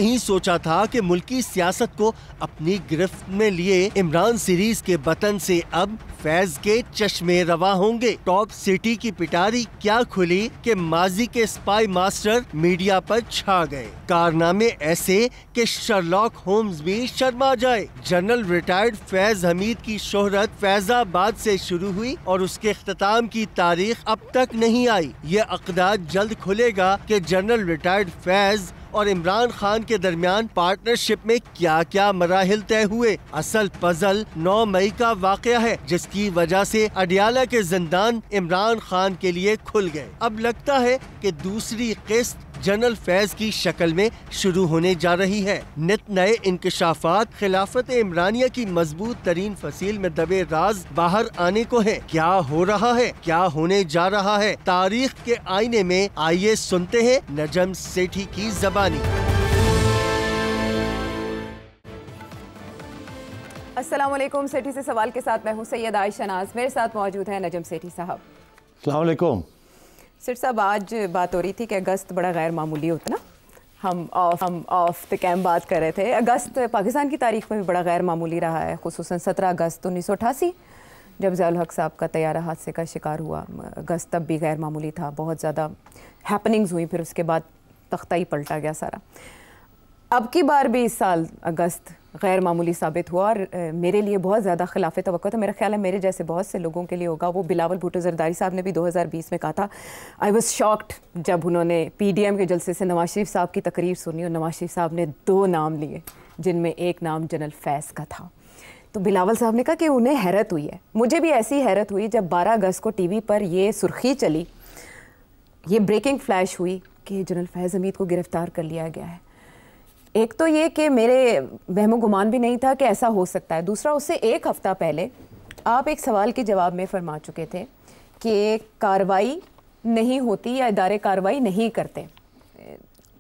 नहीं सोचा था कि मुल्की सियासत को अपनी गिरफ्त में लिए इमरान सीरीज के बटन से अब फैज के चश्मे रवा होंगे। टॉप सिटी की पिटारी क्या खुली कि माजी के स्पाई मास्टर मीडिया पर छा गए। कारनामे ऐसे कि शर्लॉक होम्स भी शर्मा जाए। जनरल रिटायर्ड फैज हमीद की शोहरत फैजाबाद से शुरू हुई और उसके इख्तिताम की तारीख अब तक नहीं आई। ये अक़दा जल्द खुलेगा कि जनरल रिटायर्ड फैज और इमरान खान के दरमियान पार्टनरशिप में क्या क्या मराहिल तय हुए। असल पजल 9 मई का वाकया है, जिसकी वजह से अडियाला के जिंदान इमरान खान के लिए खुल गए। अब लगता है कि दूसरी किस्त जनरल फैज की शक्ल में शुरू होने जा रही है। नित नए इंकशाफात खिलाफत इमरानिया की मजबूत तरीन फसील में दबे राज बाहर आने को है। क्या हो रहा है, क्या होने जा रहा है, तारीख के आईने में आइए सुनते हैं नजम सेठी की ज़बानी। अस्सलाम वालेकुम। सेठी से सवाल के साथ मैं हूँ सैयद आयशा नाज, मेरे साथ मौजूद है नजम सेठी साहब। अस्सलाम वालेकुम। सेठ साहब, आज बात हो रही थी कि अगस्त बड़ा गैर मामूली होता ना। हम ऑफ द कैम्प बात कर रहे थे। अगस्त पाकिस्तान की तारीख में भी बड़ा गैर मामूली रहा है, खुसूसन 17 अगस्त 1988 जब ज़ियाउल हक साहब का तैयारा हादसे का शिकार हुआ। अगस्त तब भी गैर मामूली था, बहुत ज़्यादा हैपनिंग्स हुई, फिर उसके बाद तख्ता ही पलटा गया सारा। अब की बार भी इस साल अगस्त गैर मामूली साबित हुआ और मेरे लिए बहुत ज़्यादा खिलाफ तवक्को था। मेरा ख्याल है मेरे जैसे बहुत से लोगों के लिए होगा। वो बिलावल भुट्टो जरदारी साहब ने भी 2020 में कहा था, आई वॉज शॉक्ड जब उन्होंने PDM के जलसे से नवाज शरीफ साहब की तकरीर सुनी और नवाज शरीफ साहब ने 2 नाम लिए, जिनमें एक नाम जनरल फैज़ का था। तो बिलावल साहब ने कहा कि उन्हें हैरत हुई है। मुझे भी ऐसी हैरत हुई जब 12 अगस्त को TV पर ये सुर्खी चली, ये ब्रेकिंग फ्लैश हुई कि जनरल फैज़ हमीद को गिरफ़्तार कर लिया गया है। एक तो ये कि मेरे वहमो गुमान भी नहीं था कि ऐसा हो सकता है। दूसरा, उससे एक हफ़्ता पहले आप एक सवाल के जवाब में फरमा चुके थे कि कार्रवाई नहीं होती या इदारे कार्रवाई नहीं करते,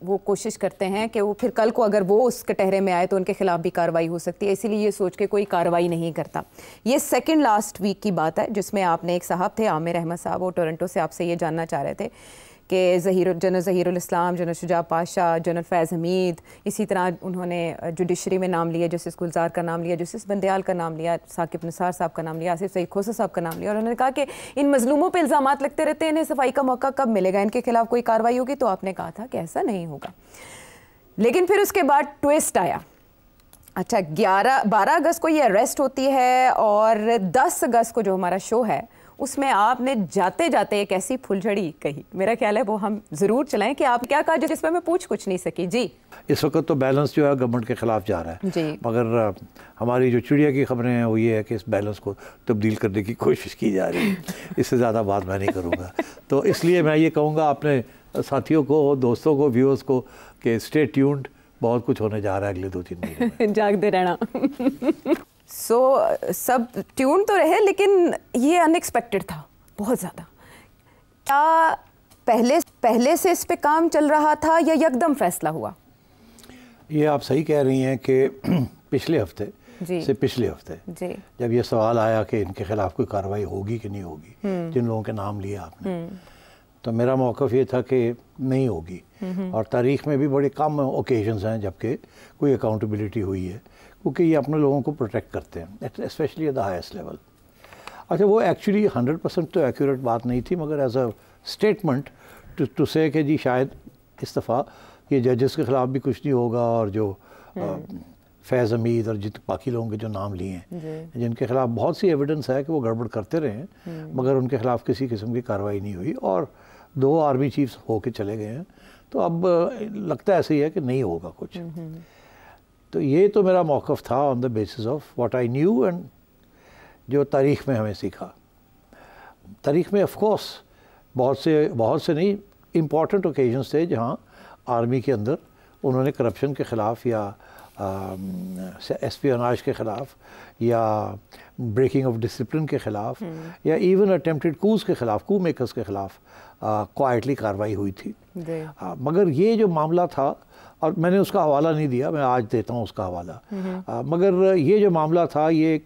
वो कोशिश करते हैं कि वो फिर कल को अगर वो उस कटहरे में आए तो उनके खिलाफ भी कार्रवाई हो सकती है, इसीलिए ये सोच के कोई कार्रवाई नहीं करता। ये सेकंड लास्ट वीक की बात है जिसमें आपने एक साहब थे आमिर अहमद साहब, वो टोरंटो से आपसे ये जानना चाह रहे थे कि जनरल ज़हीरुल इस्लाम, जनरल शुजा पाशा, जनरल फैज़ हमीद, इसी तरह उन्होंने जुडिशरी में नाम लिया, जस्टिस गुलजार का नाम लिया, जस्टिस बंदयाल का नाम लिया, साकिब निसार साहब का नाम लिया, आसिफ सईद खोसा साहब का नाम लिया, और उन्होंने कहा कि इन मजलूमों पर इल्ज़ामात लगते रहते हैं, इन्हें सफाई का मौका कब मिलेगा, इनके खिलाफ कोई कार्रवाई होगी। तो आपने कहा था कि ऐसा नहीं होगा, लेकिन फिर उसके बाद ट्विस्ट आया। अच्छा, 12 अगस्त को ये अरेस्ट होती है और 10 अगस्त को जो हमारा शो है उसमें आपने जाते जाते एक ऐसी फुलझड़ी कही, मेरा ख्याल है वो हम ज़रूर चलाएं कि आप क्या कहा जिसमें मैं पूछ कुछ नहीं सकी। जी, इस वक्त तो बैलेंस जो है गवर्नमेंट के ख़िलाफ़ जा रहा है जी, मगर हमारी जो चिड़िया की खबरें हैं वो ये है कि इस बैलेंस को तब्दील करने की कोशिश की जा रही है। इससे ज़्यादा बात मैं नहीं करूँगा। तो इसलिए मैं ये कहूँगा अपने साथियों को, दोस्तों को, व्यूअर्स को कि स्टे ट्यून्ड, बहुत कुछ होने जा रहा है अगले 2-3 महीने में। जागते रहना। सब ट्यून तो रहे, लेकिन ये अनएक्सपेक्टेड था बहुत ज़्यादा। क्या पहले से इस पे काम चल रहा था या यकदम फैसला हुआ? ये आप सही कह रही हैं कि पिछले हफ्ते से पिछले हफ्ते जब ये सवाल आया कि इनके खिलाफ कोई कार्रवाई होगी कि नहीं होगी, जिन लोगों के नाम लिए आपने, तो मेरा मौक़िफ़ ये था कि नहीं होगी। और तारीख़ में भी बड़े कम ओकेजन्स हैं जबकि कोई अकाउंटेबिलिटी हुई है, क्योंकि ये अपने लोगों को प्रोटेक्ट करते हैं, specially at the highest level. अच्छा, वो एक्चुअली 100% तो एक्यूरेट बात नहीं थी, मगर एज अ स्टेटमेंट टू से कि जी शायद इस दफ़ा ये जजेस के ख़िलाफ़ भी कुछ नहीं होगा, और जो फैज़ हमीद और जितने बाकी लोगों के जो नाम लिए हैं, जिनके ख़िलाफ़ बहुत सी एविडेंस है कि वो गड़बड़ करते रहे हैं, मगर उनके ख़िलाफ़ किसी किस्म की कार्रवाई नहीं हुई, और 2 आर्मी चीफ्स होके चले गए हैं। तो अब लगता ऐसे ही है कि नहीं होगा कुछ। तो ये तो मेरा मौक़िफ़ था on the basis of what I knew and जो तारीख़ में हमें सीखा। तारीख़ में ऑफ कोर्स बहुत से नहीं, इम्पॉर्टेंट ओकेजन्स थे जहाँ आर्मी के अंदर उन्होंने करप्शन के ख़िलाफ़ या एस्पियोनाज के ख़िलाफ़ या ब्रेकिंग ऑफ डिसिप्लिन के ख़िलाफ़ या इवन अटेम्प्टेड कूज़ के ख़िलाफ़, कू मेकर्स के ख़िलाफ़ क्वाइटली कार्रवाई हुई थी। मगर ये जो मामला था, और मैंने उसका हवाला नहीं दिया, मैं आज देता हूँ उसका हवाला, मगर ये जो मामला था, ये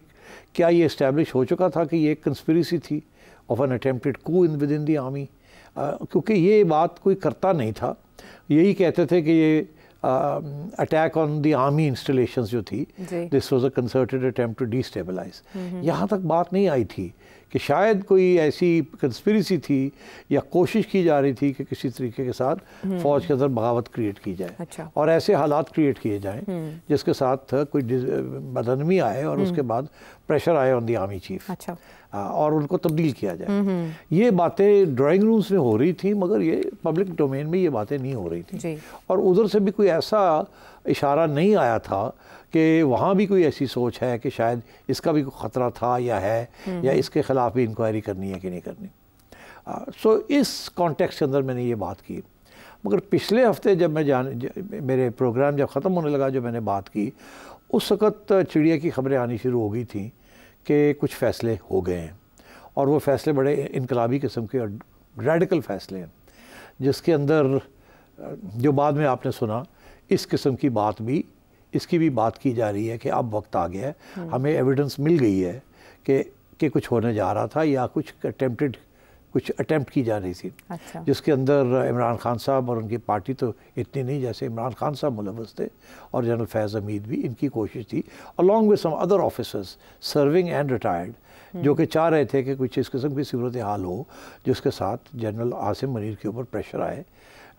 क्या ये इस्टेब्लिश हो चुका था कि ये एक कंस्पिरेसी थी of an attempted coup within the army, क्योंकि ये बात कोई करता नहीं था। यही कहते थे कि ये attack on the army installations जो थी, this was a concerted attempt to destabilize. यहाँ तक बात नहीं आई थी कि शायद कोई ऐसी कंस्पिरेसी थी या कोशिश की जा रही थी कि किसी तरीके के साथ फौज के अंदर बगावत क्रिएट की जाए। अच्छा। और ऐसे हालात क्रिएट किए जाएं जिसके साथ कोई बदनमी आए और उसके बाद प्रेशर आए ऑन द आर्मी चीफ। अच्छा। और उनको तब्दील किया जाए। ये बातें ड्राइंग रूम्स में हो रही थी, मगर ये पब्लिक डोमेन में ये बातें नहीं हो रही थी। और उधर से भी कोई ऐसा इशारा नहीं आया था कि वहाँ भी कोई ऐसी सोच है कि शायद इसका भी कोई ख़तरा था या है, या इसके ख़िलाफ़ भी इंक्वायरी करनी है कि नहीं करनी। सो इस कॉन्टेक्स्ट के अंदर मैंने ये बात की। मगर पिछले हफ्ते जब मैं मेरे प्रोग्राम जब ख़त्म होने लगा, जब मैंने बात की, उस वक़्त चिड़िया की खबरें आनी शुरू हो गई थी कि कुछ फ़ैसले हो गए हैं, और वो फ़ैसले बड़े इनकलाबी किस्म के और रेडिकल फ़ैसले हैं, जिसके अंदर जो बाद में आपने सुना, इस किस्म की बात भी, इसकी भी बात की जा रही है कि अब वक्त आ गया है, हमें एविडेंस मिल गई है कि कुछ होने जा रहा था या कुछ अटेम्प्ट की जा रही थी। अच्छा। जिसके अंदर इमरान खान साहब और उनकी पार्टी तो इतनी नहीं, जैसे इमरान खान साहब मुलव्वस थे और जनरल फैज़ हमीद भी, इनकी कोशिश थी along with some other officers serving and retired, जो कि चाह रहे थे कि कुछ इस किस्म की सूरत हाल हो जिसके साथ जनरल आसिम मुनीर के ऊपर प्रेशर आए,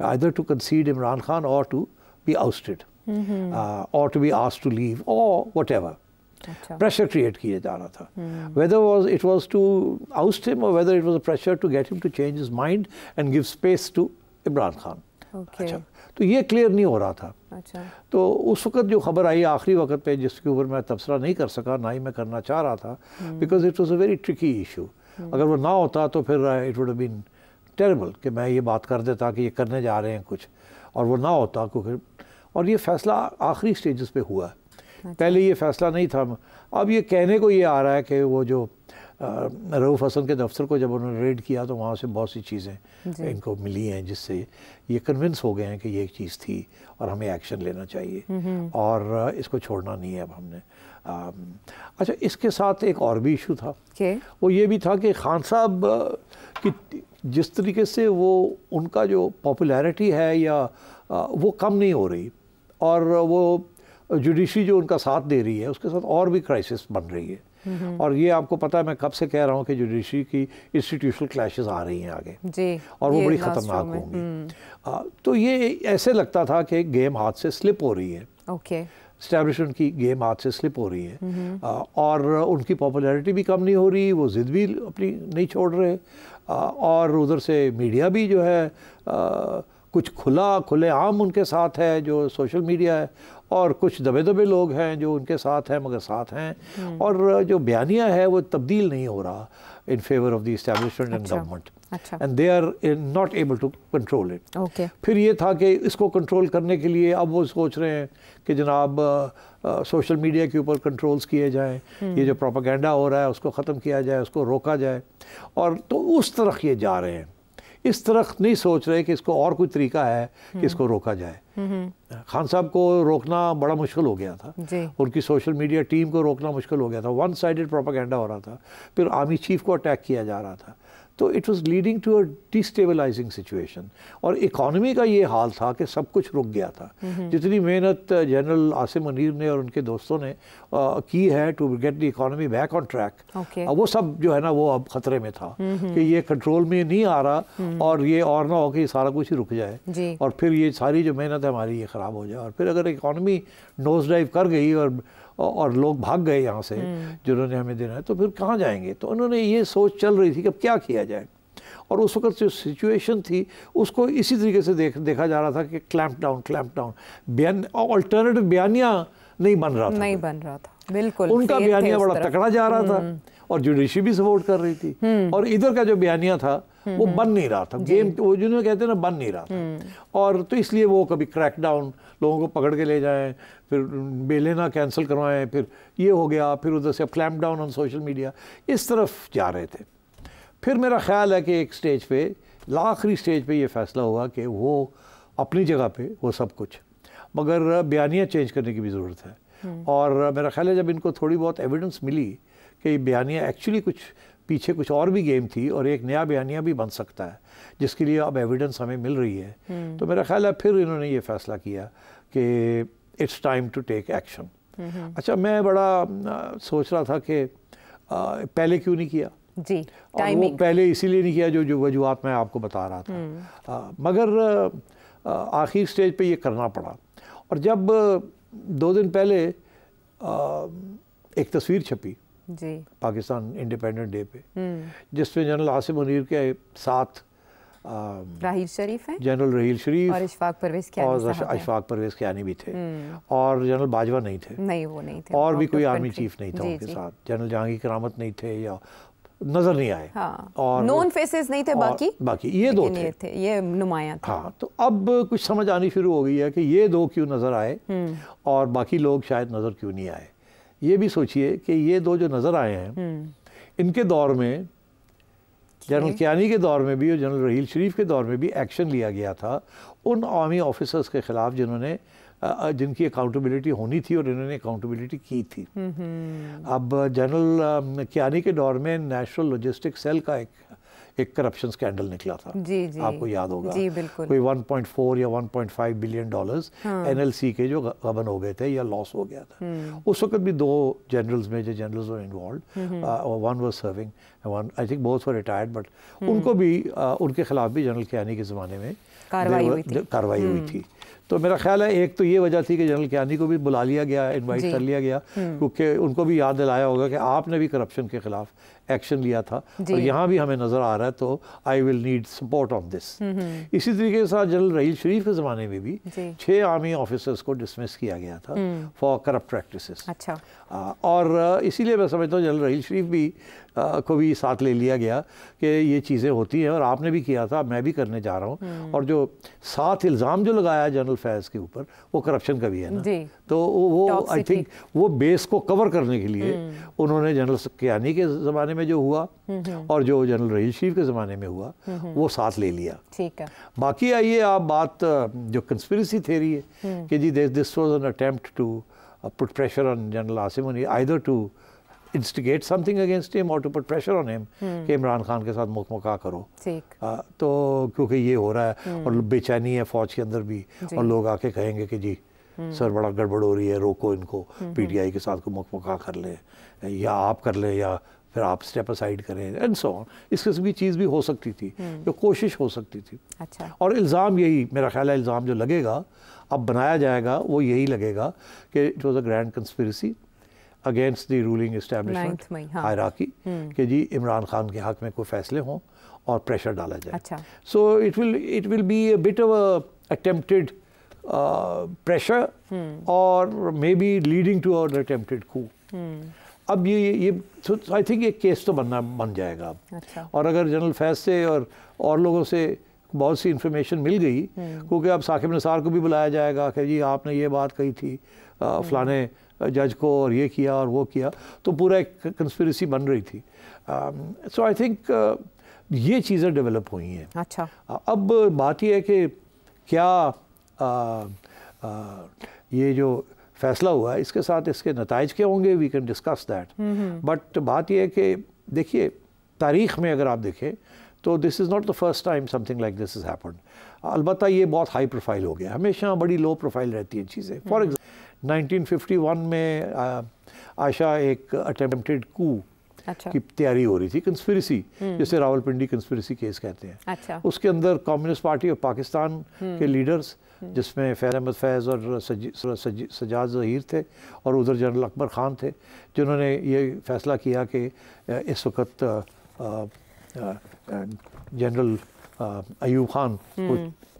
either to concede Imran Khan or to be ousted or to be asked to leave or whatever. Pressure create किया जा रहा था, whether it was to oust him or whether it was a pressure to get him to change his mind and give space to Imran Khan. अच्छा, तो ये clear नहीं हो रहा था। अच्छा। तो उस वक्त जो खबर आई आखिरी वक्त पे, जिसके ऊपर मैं तबसरा नहीं कर सका, ना ही मैं करना चाह रहा था, because it was a very tricky issue. अगर वो ना होता तो फिर it would have been terrible कि मैं ये बात कर देता कि ये करने जा रहे हैं कुछ, और वो ना होता क्योंकि, और ये फैसला आखिरी स्टेजेस पे हुआ। पहले ये फैसला नहीं था। अब ये कहने को ये आ रहा है कि वो जो रऊफ़ हसन के दफ्तर को जब उन्होंने रेड किया तो वहाँ से बहुत सी चीज़ें इनको मिली हैं जिससे ये कन्विंस हो गए हैं कि ये एक चीज़ थी और हमें एक्शन लेना चाहिए और इसको छोड़ना नहीं है अब हमने। अच्छा, इसके साथ एक और भी इशू था, वो ये भी था कि खान साहब की जिस तरीके से वो उनका जो पॉपुलैरिटी है या वो कम नहीं हो रही, और वो जुडिशरी जो उनका साथ दे रही है उसके साथ और भी क्राइसिस बन रही है। और ये आपको पता है, मैं कब से कह रहा हूँ कि जुडिशरी की इंस्टीट्यूशनल क्लैशेस आ रही हैं आगे जी, और वो बड़ी ख़तरनाक होंगी। तो ये ऐसे लगता था कि गेम हाथ से स्लिप हो रही है। ओके, एस्टैब्लिशमेंट की गेम हाथ से स्लिप हो रही है, और उनकी पॉपुलैरिटी भी कम नहीं हो रही, वो ज़िद भी अपनी नहीं छोड़ रहे, और उधर से मीडिया भी जो है कुछ खुले आम उनके साथ है जो सोशल मीडिया है, और कुछ दबे दबे लोग हैं जो उनके साथ हैं मगर साथ हैं, और जो बयानिया है वो तब्दील नहीं हो रहा in favour of the establishment and government, and they are not able to control it. फिर ये था कि इसको कंट्रोल करने के लिए अब वो सोच रहे हैं कि जनाब सोशल मीडिया के ऊपर कंट्रोल्स किए जाएं, ये जो प्रोपेगेंडा हो रहा है उसको ख़त्म किया जाए, उसको रोका जाए, और तो उस तरफ ये जा रहे हैं। इस तरफ नहीं सोच रहे कि इसको और कोई तरीका है कि इसको रोका जाए। खान साहब को रोकना बड़ा मुश्किल हो गया था, उनकी सोशल मीडिया टीम को रोकना मुश्किल हो गया था, वन साइडेड प्रोपेगेंडा हो रहा था, फिर आर्मी चीफ को अटैक किया जा रहा था, तो it was leading to a destabilizing situation. और इकॉनमी का ये हाल था कि सब कुछ रुक गया था। जितनी मेहनत जनरल आसिम मुनीर ने और उनके दोस्तों ने की है to get the economy back on track, वो सब जो है ना वो अब खतरे में था कि ये कंट्रोल में नहीं आ रहा, और ये और ना हो कि सारा कुछ ही रुक जाए और फिर ये सारी जो मेहनत है हमारी ये ख़राब हो जाए, और फिर अगर इकॉनमी नोज डाइव कर गई और लोग भाग गए यहाँ से जिन्होंने हमें देना है, तो फिर कहाँ जाएंगे। तो उन्होंने ये सोच चल रही थी कि अब क्या किया जाए, और उस वक्त जो सिचुएशन थी उसको इसी तरीके से देखा जा रहा था कि क्लैंप डाउन, ऑल्टरनेटिव बयानिया नहीं बन रहा था, बिल्कुल उनका बयानिया बड़ा तकड़ा जा रहा था, और जुडिशरी भी सपोर्ट कर रही थी, और इधर का जो बयानिया था वो बन नहीं रहा था, गेम वो जिन्होंने कहते हैं ना बन नहीं रहा था, और तो इसलिए वो कभी क्रैक डाउन, लोगों को पकड़ के ले जाएं, फिर बेलें ना कैंसिल करवाएं, फिर ये हो गया, फिर उधर से clamp down on social media, इस तरफ जा रहे थे। फिर मेरा ख्याल है कि एक स्टेज पे, आखिरी स्टेज पे ये फैसला हुआ कि वो अपनी जगह पे वो सब कुछ, मगर बयानिया चेंज करने की भी ज़रूरत है, और मेरा ख्याल है जब इनको थोड़ी बहुत एविडेंस मिली कि बयानिया एक्चुअली कुछ पीछे कुछ और भी गेम थी और एक नया बयानिया भी बन सकता है जिसके लिए अब एविडेंस हमें मिल रही है, तो मेरा ख्याल है फिर इन्होंने ये फ़ैसला किया कि it's time to take action. अच्छा, मैं बड़ा सोच रहा था कि पहले क्यों नहीं किया जी, और वो पहले इसीलिए नहीं किया जो वजूहत मैं आपको बता रहा था, मगर आखिरी स्टेज पे ये करना पड़ा। और जब 2 दिन पहले एक तस्वीर छपी जी पाकिस्तान इंडिपेंडेंट डे पे, जिसमें जनरल आसिम मुनीर के साथ राहील शरीफ हैं, जनरल राहील शरीफ और इशफाक परवेज़ कियानी भी थे, और जनरल बाजवा नहीं थे, वो नहीं थे, और भी कोई आर्मी चीफ नहीं था उनके साथ, जनरल जहांगीर करामत नहीं थे या नजर नहीं आए, हाँ, और नॉन फेसेस नहीं थे, बाकी ये 2 थे, ये नुमायां थे। हाँ, तो अब कुछ समझ आनी शुरू हो गई है कि ये 2 क्यों नजर आए और बाकी लोग शायद नजर क्यों नहीं आए। ये भी सोचिए कि ये 2 जो नजर आए हैं, इनके दौर में, जनरल कियानी के दौर में भी और जनरल राहील शरीफ के दौर में भी एक्शन लिया गया था उन आर्मी ऑफिसर्स के खिलाफ जिनकी अकाउंटेबिलिटी होनी थी और इन्होंने अकाउंटेबिलिटी की थी। अब जनरल कियानी के दौर में नेशनल लॉजिस्टिक सेल का एक करप्शन स्कैंडल निकला था, जी, आपको याद होगा, जी, बिल्कुल। कोई 1.4 या 1.5 बिलियन डॉलर्स NLC के जो गबन हो गए थे या लॉस हो गया था। उस वक्त भी 2 generals major generals were involved, one was serving, one I think both were retired, but उनको भी उनके खिलाफ भी जनरल कियानी के ज़माने में कार्रवाई हुई थी। तो मेरा ख्याल है एक तो ये वजह थी कि जनरल कियानी को भी बुला लिया गया, इनवाइट कर लिया गया, क्योंकि उनको भी याद दिलाया होगा कि आपने भी करप्शन के खिलाफ एक्शन लिया था और यहाँ भी हमें नज़र आ रहा है, तो I will need support on this. इसी तरीके के साथ जनरल राहील शरीफ के ज़माने में भी 6 आर्मी ऑफिसर्स को डिसमिस किया गया था फॉर करप्ट प्रैक्टिसेस। अच्छा, और इसीलिए मैं समझता हूँ जनरल राहील शरीफ भी को भी साथ ले लिया गया कि ये चीज़ें होती हैं और आपने भी किया था, मैं भी करने जा रहा हूँ। और जो साथ इल्ज़ाम जो लगाया जनरल फैज़ के ऊपर, वो करप्शन का भी है ना, तो वो आई थिंक वो बेस को कवर करने के लिए उन्होंने जनरल कियानी के ज़माने में जो हुआ और जो जनरल राहील शरीफ के ज़माने में हुआ वो साथ ले लिया। ठीक है। बाकी आइए आप बात जो कंस्पिरेसी थ्योरी है कि जी this was an attempt to put pressure on general Asim Munir either to instigate something against him or to put pressure on him कि इमरान खान के साथ मुकमका करो। तो क्योंकि ये हो रहा है और बेचैनी है फौज के अंदर भी, और लोग आके कहेंगे कि जी सर बड़ा गड़बड़ हो रही है, रोको इनको, PTI के साथ को मुकमका कर ले, या आप कर ले या फिर आप स्टेप असाइड करें एंड सो ऑन। इस किस्म की चीज़ भी हो सकती थी, जो कोशिश हो सकती थी। अच्छा। और इल्ज़ाम यही मेरा ख्याल है, इल्ज़ाम जो लगेगा अब बनाया जाएगा वो यही लगेगा कि it was a grand conspiracy against the ruling establishment hierarchy कि जी इमरान खान के हक में कोई फैसले हों और प्रेशर डाला जाए। अच्छा। So it will be a bit of a attempted pressure or may be leading to a attempted coup. अब ये आई थिंक एक केस तो बन जाएगा अब। अच्छा। और अगर जनरल फैज़ से और लोगों से बहुत सी इंफॉर्मेशन मिल गई, क्योंकि अब साकिब निसार को भी बुलाया जाएगा कि जी आपने ये बात कही थी फलाने जज को और ये किया और वो किया, तो पूरा एक कंस्पिरेसी बन रही थी। सो आई थिंक ये चीज़ें डेवलप हुई हैं। अच्छा। अब बात यह है कि क्या ये जो फैसला हुआ है इसके साथ इसके नताइज क्या होंगे, we can discuss that. But बात यह है कि देखिए तारीख़ में अगर आप देखें तो this is not the first time something like this is happened. अलबत्ता ये बहुत हाई प्रोफाइल हो गया, हमेशा बड़ी लो प्रोफाइल रहती हैं चीज़ें। फॉर एग्जाम्पल 1951 में आयशा एक अटेम्प्टेड कू की तैयारी हो रही थी, कंस्पिरेसी, जिसे रावलपिंडी कंस्पिरेसी केस कहते हैं। अच्छा। उसके अंदर कम्युनिस्ट पार्टी ऑफ पाकिस्तान के लीडर्स, जिसमें फैज़ अहमद फैज़ और सजाद ज़हीर थे, और उधर जनरल अकबर ख़ान थे, जिन्होंने ये फैसला किया कि इस वक्त जनरल अयूब खान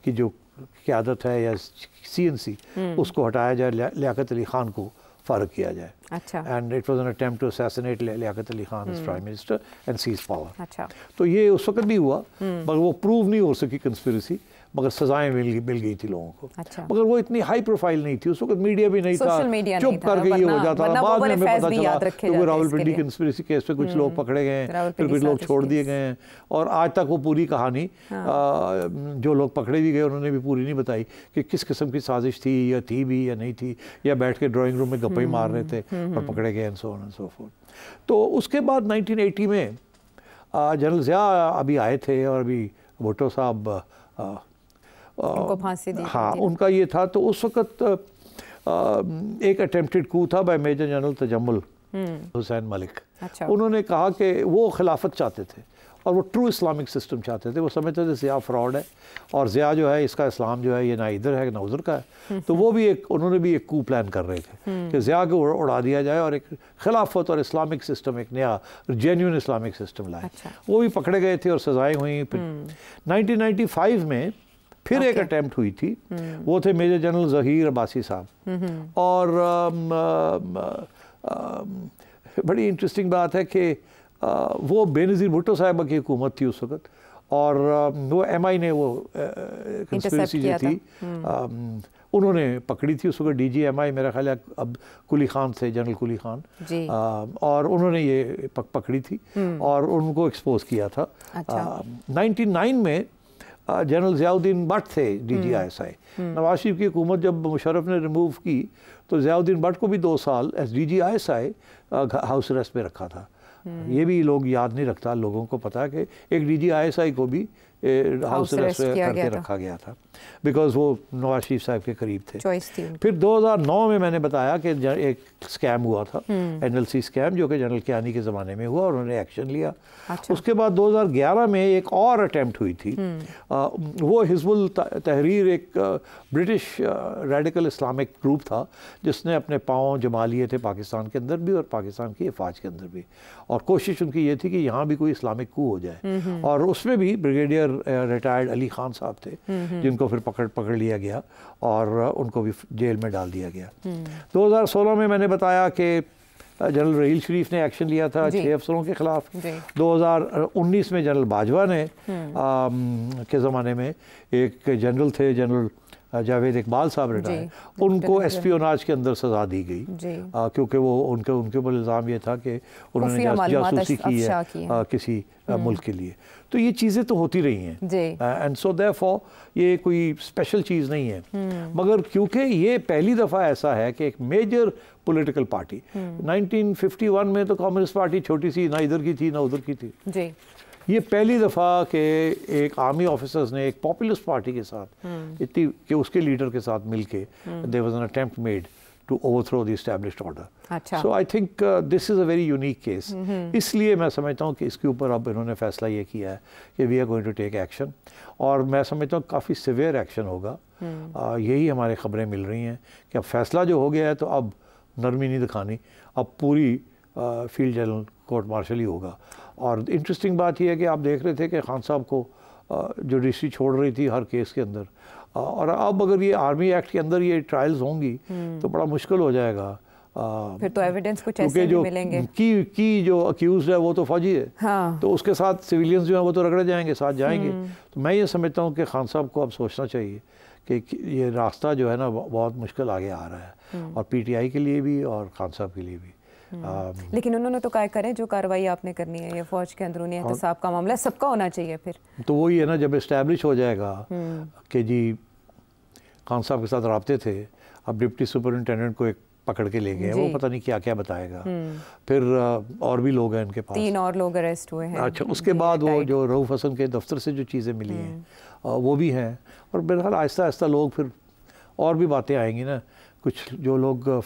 की जो क़यादत है या CNC उसको हटाया जाए, लियाकत अली ख़ान को फ़ारग किया जाए। अच्छा। And it was an attempt to assassinate Liaquat Ali Khan as prime minister and seize power. अच्छा। तो ये उस वक्त भी हुआ, मगर वो प्रूव नहीं हो सकी कंस्पिरेसी, मगर सजाएं मिल गई थी लोगों को। अच्छा। मगर वो इतनी हाई प्रोफाइल नहीं थी, उस वक्त मीडिया भी नहीं था, चुप करके ये हो जाता था। बाद में हमें पता चला क्योंकि रावलपिंडी कंस्पिरेसी केस पे कुछ लोग पकड़े गए हैं, फिर कुछ लोग छोड़ दिए गए हैं, और आज तक वो पूरी कहानी जो लोग पकड़े भी गए उन्होंने भी पूरी नहीं बताई कि किस किस्म की साजिश थी, या थी भी या नहीं थी, या बैठ के ड्राइंग रूम में गप्पे ही मार रहे थे और पकड़े गए, and so on and so forth. तो उसके बाद 1980 में जनरल ज़िया अभी आए थे, और अभी भुट्टो साहब उनको फांसी दी। हाँ, उनका ये था। तो उस वक्त एक अटेम्प्टेड कू था by major general Tajammul Hussain Malik. अच्छा। उन्होंने कहा कि वो खिलाफत चाहते थे और वो ट्रू इस्लामिक सिस्टम चाहते थे। वो समझते थे ज़िया फ्रॉड है और ज़िया जो है इसका इस्लाम जो है ये ना इधर है ना उधर का है। तो वो भी उन्होंने भी एक कू प्लान कर रहे थे कि ज़िया को उड़ा दिया जाए और एक खिलाफत और इस्लामिक सिस्टम, एक नया जेन्युइन इस्लामिक सिस्टम लाए। अच्छा। वो भी पकड़े गए थे और सजाएं हुई। 1995 में फिर एक अटैम्प्ट हुई थी। वो थे मेजर जनरल ज़हीर अब्बासी साहब। और बड़ी इंटरेस्टिंग बात है कि वो बेनज़ीर भुट्टो साहब की हुकूमत थी उस वक्त, और वो MI ने वो कंस्पिरेसी जो थी उन्होंने पकड़ी थी। उस वक्त DG MI मेरा ख्याल है अब कुली खान थे, जनरल कुली खान, और उन्होंने ये पकड़ी थी और उनको एक्सपोज किया था। 99 में जनरल ज़ियाउद्दीन भट्ट थे DG ISI। नवाज शरीफ की हुकूमत जब मुशर्रफ ने रिमूव की तो ज़ियाउद्दीन भट्ट को भी 2 साल as DG ISI house arrest में रखा था। ये भी लोग याद नहीं रखता, लोगों को पता है कि एक DG ISI को भी हाउस अरेस्ट करके रखा गया था बिकॉज वो नवाज शरीफ साहब के करीब थे। फिर 2009 में मैंने बताया कि एक स्कैम हुआ था, NLC स्कैम, जो कि जनरल कियानी के ज़माने में हुआ और उन्होंने एक्शन लिया। अच्छा। उसके बाद 2011 में एक और अटैम्प्ट हुई थी। वो हिज़्बुल तहरीर एक ब्रिटिश रेडिकल इस्लामिक ग्रुप था जिसने अपने पाँव जमा लिए थे पाकिस्तान के अंदर भी और पाकिस्तान की अफवाज के अंदर भी, और कोशिश उनकी ये थी कि यहाँ भी कोई इस्लामिक कू हो जाए। और उसमें भी ब्रिगेडियर रिटायर्ड अली खान साहब थे जिनको फिर पकड़ लिया गया और उनको भी जेल में डाल दिया गया। 2016 में मैंने बताया कि जनरल रहील शरीफ ने एक्शन लिया था 6 अफसरों के खिलाफ। 2019 में जनरल बाजवा ने के ज़माने में एक जनरल थे, जनरल जावेद इकबाल साहब रिटायर, उनको एस्पियोनाज के अंदर सज़ा दी गई क्योंकि वो उनके ऊपर इल्ज़ाम ये था कि उन्होंने जासूसी की है किसी मुल्क के लिए। तो ये चीज़ें तो होती रही हैं एंड सो देयरफॉर ये कोई स्पेशल चीज़ नहीं है। मगर क्योंकि ये पहली दफ़ा ऐसा है कि एक मेजर पॉलिटिकल पार्टी, 1951 में तो कम्युनिस्ट पार्टी छोटी सी, ना इधर की थी ना उधर की थी, ये पहली दफ़ा के एक आर्मी ऑफिसर्स ने एक पॉपुलिस्ट पार्टी के साथ इतनी कि उसके लीडर के साथ मिलके there was an attempt made to overthrow the established order. So I think this is a very unique case. इसलिए मैं समझता हूँ कि इसके ऊपर अब इन्होंने फैसला ये किया है कि we are going to take action, और मैं समझता हूँ काफ़ी सिवियर एक्शन होगा। यही हमारे ख़बरें मिल रही हैं कि अब फैसला जो हो गया है तो अब नरमी नहीं दिखानी, अब पूरी फील्ड जनरल कोर्ट मार्शल ही होगा। और इंटरेस्टिंग बात यह है कि आप देख रहे थे कि खान साहब को जुडिशरी छोड़ रही थी हर केस के अंदर, और अब अगर ये आर्मी एक्ट के अंदर ये ट्रायल्स होंगी तो बड़ा मुश्किल हो जाएगा। फिर तो एविडेंस कुछ ऐसे भी मिलेंगे की जो अक्यूज है वो तो फौजी है। हाँ। तो उसके साथ सिविलियंस जो हैं वो तो रगड़े जाएंगे, साथ जाएंगे। तो मैं ये समझता हूँ कि खान साहब को अब सोचना चाहिए कि ये रास्ता जो है ना बहुत मुश्किल आगे आ रहा है, और PTI के लिए भी और खान साहब के लिए भी। लेकिन उन्होंने तो क्या करें, जो कार्रवाई आपने करनी है, ये फौज के अंदरूनी एहतसाब का मामला है, सबका होना चाहिए। फिर तो वही है ना, जब इस्टेब्लिश हो जाएगा कि जी खान साहब के साथ राब्ते थे, अब डिप्टी सुपरिटेंडेंट को एक पकड़ के ले गए, वो पता नहीं क्या क्या बताएगा। फिर और भी लोग हैं इनके पास, 3 और लोग अरेस्ट हुए हैं। अच्छा, उसके बाद वो जो रऊफ हसन के दफ्तर से जो चीज़ें मिली हैं वो भी हैं, और बहरहाल आहिस्ता आहिस्ता लोग फिर और भी बातें आएंगी ना। कुछ जो लोग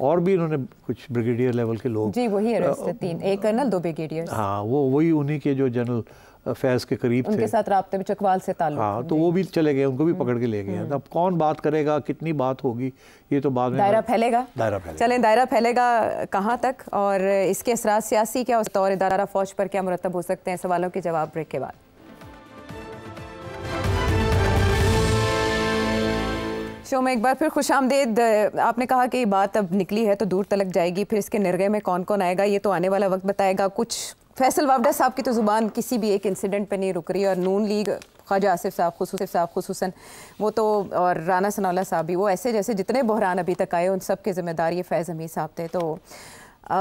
और भी इन्होंने कुछ ब्रिगेडियर लेवल के लोग जी वही अरेस्ट है, 3, 1 कर्नल 2 ब्रिगेडियर्स। हाँ, वो वही उन्हीं के जो जनरल फैज़ के करीब थे, उनके साथ राब्ते में चकवाल से ताल्लुक। हाँ, तो वो भी चले गए, उनको भी पकड़ के ले गए। अब कौन बात करेगा, कितनी बात होगी, ये तो बाद में दायरा फैलेगा। चलें, दायरा फैलेगा कहाँ तक और इसके असरात सियासी क्या और इदारा फौज पर क्या मुरतब हो सकते हैं, सवालों के जवाब ब्रेक के बाद। शो में एक बार फिर खुशामदीद। आपने कहा कि बात अब निकली है तो दूर तलक जाएगी, फिर इसके निर्गे में कौन कौन आएगा ये तो आने वाला वक्त बताएगा। कुछ फैसल वावडा साहब की तो ज़ुबान किसी भी एक इंसिडेंट पे नहीं रुक रही, और नून लीग ख्वाजा आसिफ साहब खुसूसन वो तो, और राना सनाउल्लाह साहब भी, वो ऐसे जैसे जितने बहरान अभी तक आए उन सब के ज़िम्मेदार ये फैज़ हमीद साहब थे। तो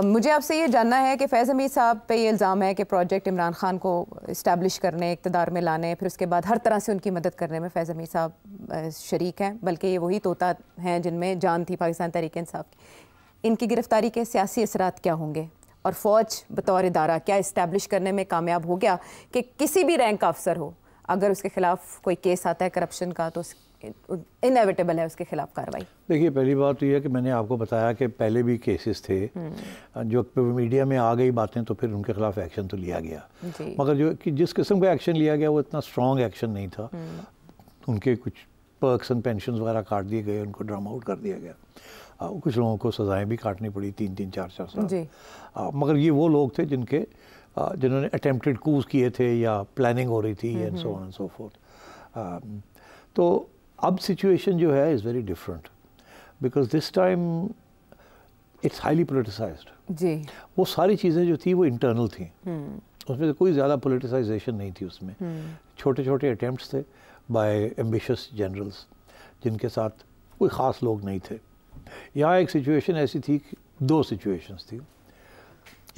मुझे आपसे ये जानना है कि फैज़ हमीद साहब पे ये इल्ज़ाम है कि प्रोजेक्ट इमरान खान को इस्टेब्लिश करने, इक़्तिदार में लाने, फिर उसके बाद हर तरह से उनकी मदद करने में फैज़ हमीद साहब शरीक हैं, बल्कि ये वही तोता हैं जिनमें जान थी पाकिस्तान तहरीक इंसाफ की। इनकी गिरफ़्तारी के सियासी असरात क्या होंगे, और फ़ौज बतौर इदारा क्या इस्टेब्लिश करने में कामयाब हो गया कि किसी भी रैंक का अफसर हो अगर उसके खिलाफ कोई केस आता है करप्शन का तो इनएविटेबल है उसके खिलाफ कार्रवाई। देखिए, पहली बात तो ये है कि मैंने आपको बताया कि पहले भी केसेस थे जो मीडिया में आ गई बातें, तो फिर उनके खिलाफ एक्शन तो लिया गया, मगर जो कि जिस किस्म का एक्शन लिया गया वो इतना स्ट्रॉन्ग एक्शन नहीं था। उनके कुछ पर्क्स एंड पेंशन वगैरह काट दिए गए, उनको ड्रम आउट कर दिया गया। कुछ लोगों को सज़ाएं भी काटनी पड़ी 3-3, 4-4 साल। मगर ये वो लोग थे जिन्होंने अटेम्प्टेड कूज किए थे या प्लानिंग हो रही थी and so on and so forth. तो अब सिचुएशन जो है is very different because this time it's highly politicised. जी, वो सारी चीज़ें जो थी वो इंटरनल थी, उसमें कोई ज़्यादा पोलिटिसाइजेशन नहीं थी उसमें। छोटे छोटे अटैम्प्ट्स थे बाय एम्बिशियस जनरल्स जिनके साथ कोई ख़ास लोग नहीं थे। यहाँ एक सिचुएशन ऐसी थी कि 2 सिचुएशंस थी,